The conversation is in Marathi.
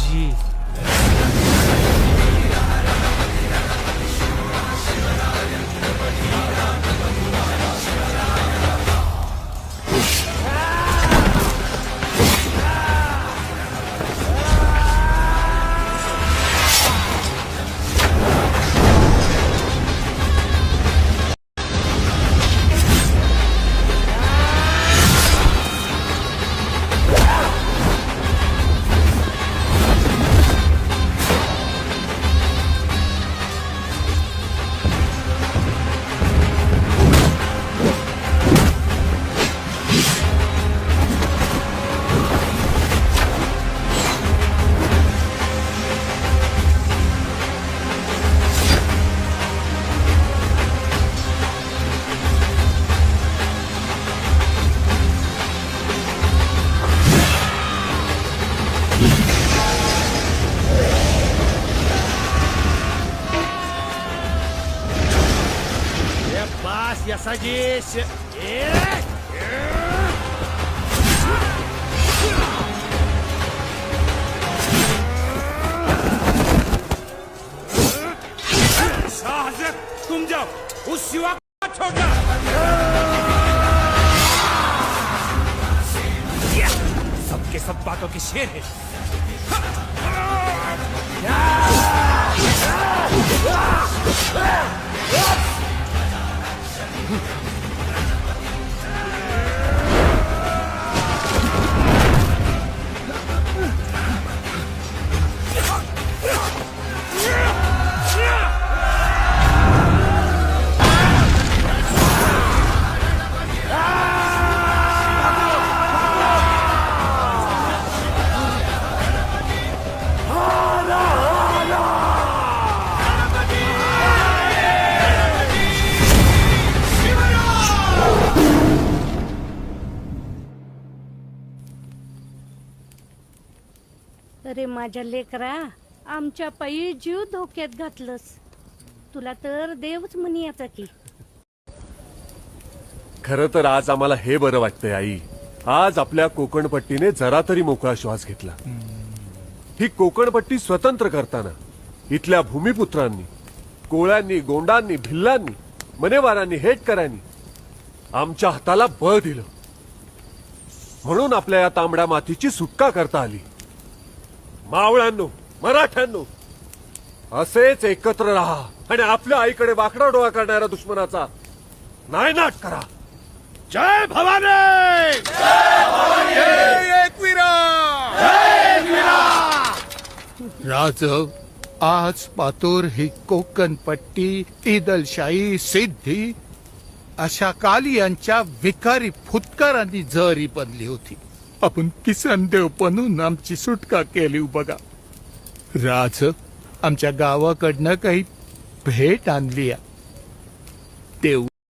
माझी. Я садись! शाहज़ेब, तुम जाओ उस शिवा को छोड़ना। सबके सब बातों की शेर है। अरे माझ्या लेकरा, आमच्या पायी जीव धोक्यात घातलंस. तुला तर देवच म्हणी याचा की. खरं तर आज आम्हाला हे बरं वाटतंय आई. आज आपल्या कोकणपट्टीने जरा तरी मोकळा श्वास घेतला. ही कोकणपट्टी स्वतंत्र करताना इथल्या भूमिपुत्रांनी, कोळ्यांनी, गोंडांनी, भिल्लांनी, मनेवारांनी, हेटकरांनी आमच्या हाताला बळ दिलं. म्हणून आपल्या या तांबड्या मातीची सुटका करता आली. मावळ्यांनो, मराठ्यांनो, असेच एकत्र राहा आणि आपल्या आईकडे वाकडा डोळा करणाऱ्या दुश्मनाचा नायनाट करा. जय भवानी! जय भवानी! एकवीरा! राज, आज पातूर ही कोकणपट्टी, ईदलशाही, सिद्धी अशा काली यांच्या विकारी फुतकारांनी जरी बनली होती. आपण किसन देव बनून आमची सुटका केली बघा. राज, आमच्या गावाकडनं काही भेट आणली. देव